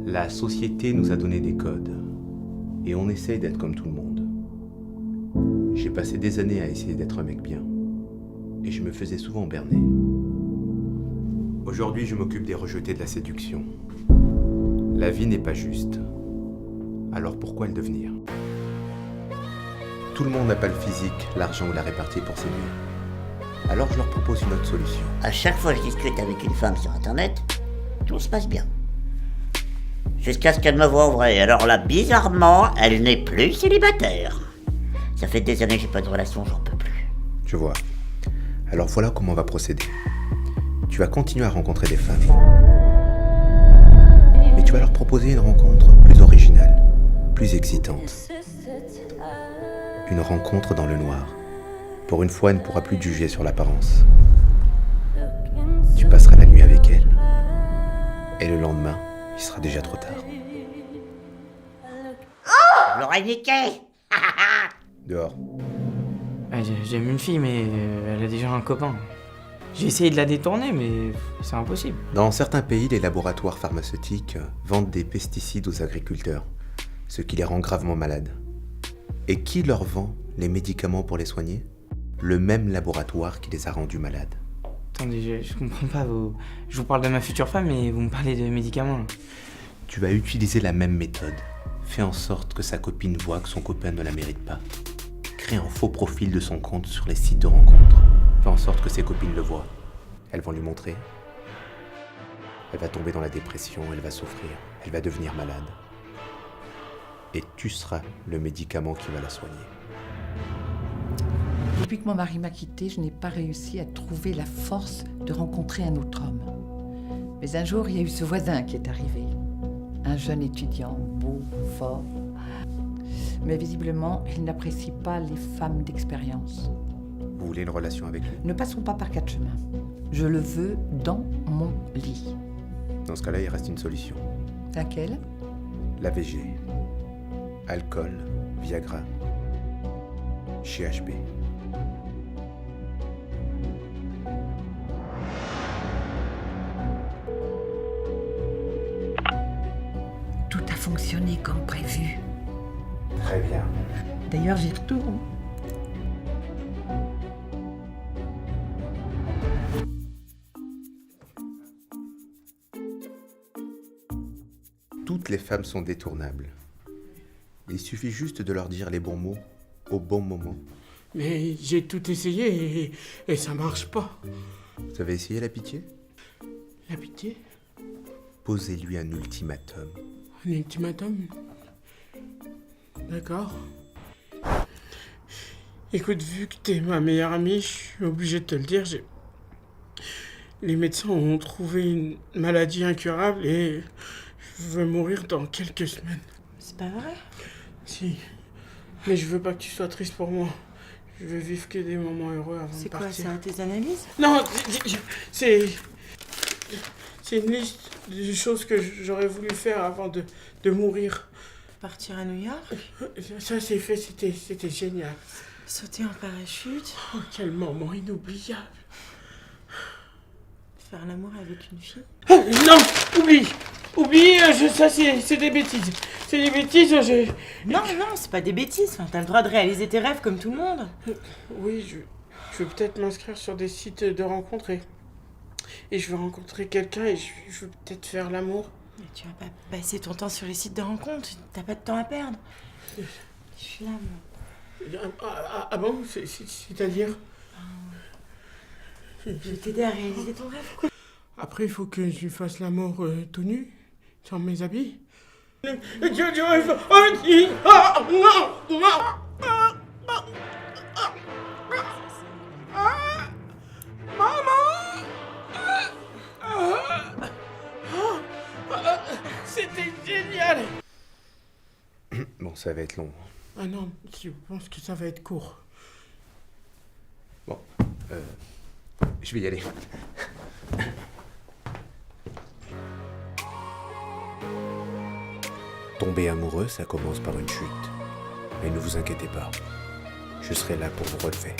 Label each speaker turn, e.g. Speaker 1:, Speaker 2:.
Speaker 1: La société nous a donné des codes et on essaye d'être comme tout le monde. J'ai passé des années à essayer d'être un mec bien et je me faisais souvent berner. Aujourd'hui, je m'occupe des rejetés de la séduction. La vie n'est pas juste. Alors pourquoi le devenir? Tout le monde n'a pas le physique, l'argent ou la répartie pour séduire. Alors je leur propose une autre solution.
Speaker 2: À chaque fois que je discute avec une femme sur internet, tout se passe bien. Jusqu'à ce qu'elle me voie en vrai. Alors là, bizarrement, elle n'est plus célibataire. Ça fait des années que j'ai pas de relation, j'en peux plus.
Speaker 1: Je vois. Alors voilà comment on va procéder. Tu vas continuer à rencontrer des femmes. Mais tu vas leur proposer une rencontre plus originale, plus excitante. Une rencontre dans le noir. Pour une fois, elle ne pourra plus te juger sur l'apparence. Tu passeras la nuit avec elle. Et le lendemain, il sera déjà trop tard.
Speaker 2: Je l'aurais niqué.
Speaker 1: Dehors.
Speaker 3: J'aime une fille, mais elle a déjà un copain. J'ai essayé de la détourner, mais c'est impossible.
Speaker 1: Dans certains pays, les laboratoires pharmaceutiques vendent des pesticides aux agriculteurs, ce qui les rend gravement malades. Et qui leur vend les médicaments pour les soigner? Le même laboratoire qui les a rendus malades.
Speaker 3: Attendez, je comprends pas. Je vous parle de ma future femme et vous me parlez de médicaments.
Speaker 1: Tu vas utiliser la même méthode. Fais en sorte que sa copine voit que son copain ne la mérite pas. Crée un faux profil de son compte sur les sites de rencontres. Fais en sorte que ses copines le voient. Elles vont lui montrer. Elle va tomber dans la dépression, elle va souffrir, elle va devenir malade. Et tu seras le médicament qui va la soigner.
Speaker 4: Depuis que mon mari m'a quittée, je n'ai pas réussi à trouver la force de rencontrer un autre homme. Mais un jour, il y a eu ce voisin qui est arrivé. Un jeune étudiant, beau, fort. Mais visiblement, il n'apprécie pas les femmes d'expérience.
Speaker 1: Vous voulez une relation avec lui?
Speaker 4: Ne passons pas par quatre chemins. Je le veux dans mon lit.
Speaker 1: Dans ce cas-là, il reste une solution.
Speaker 4: Laquelle?
Speaker 1: La VG. Alcool, Viagra, GHB.
Speaker 4: Tout a fonctionné comme prévu.
Speaker 1: Très bien.
Speaker 4: D'ailleurs, j'y retourne.
Speaker 1: Toutes les femmes sont détournables. Il suffit juste de leur dire les bons mots au bon moment.
Speaker 5: Mais j'ai tout essayé et ça marche pas.
Speaker 1: Vous avez essayé la pitié?
Speaker 5: La pitié?
Speaker 1: Posez-lui un ultimatum.
Speaker 5: Un ultimatum? D'accord. Écoute, vu que t'es ma meilleure amie, je suis obligé de te le dire, les médecins ont trouvé une maladie incurable et je veux mourir dans quelques semaines.
Speaker 3: C'est pas vrai?
Speaker 5: Si. Mais je veux pas que tu sois triste pour moi. Je veux vivre que des moments heureux avant de
Speaker 3: C'est
Speaker 5: partir.
Speaker 3: quoi, c'est tes analyses?
Speaker 5: Non, c'est une liste de choses que j'aurais voulu faire avant de mourir.
Speaker 3: Partir à New York?
Speaker 5: Ça c'est fait, c'était génial.
Speaker 3: Sauter en parachute?
Speaker 5: Oh, quel moment inoubliable.
Speaker 3: Faire l'amour avec une fille?
Speaker 5: Non, oublie, ça c'est des bêtises. C'est des bêtises,
Speaker 3: Non, c'est pas des bêtises. Enfin, t'as le droit de réaliser tes rêves comme tout le monde.
Speaker 5: Oui, je vais peut-être m'inscrire sur des sites de rencontres et je vais rencontrer quelqu'un et je vais peut-être faire l'amour.
Speaker 3: Mais tu vas pas passer ton temps sur les sites de rencontres. T'as pas de temps à perdre. Je suis là, moi.
Speaker 5: Ah bon, c'est-à-dire?
Speaker 3: Je vais t'aider à réaliser ton rêve, quoi.
Speaker 5: Après, il faut que je lui fasse l'amour tout nu, sans mes habits. C'était génial!
Speaker 1: Bon, ça va être long.
Speaker 5: Ah non, je pense que ça va être court.
Speaker 1: Bon, je vais y aller. Tomber amoureux, ça commence par une chute. Mais ne vous inquiétez pas, je serai là pour vous relever.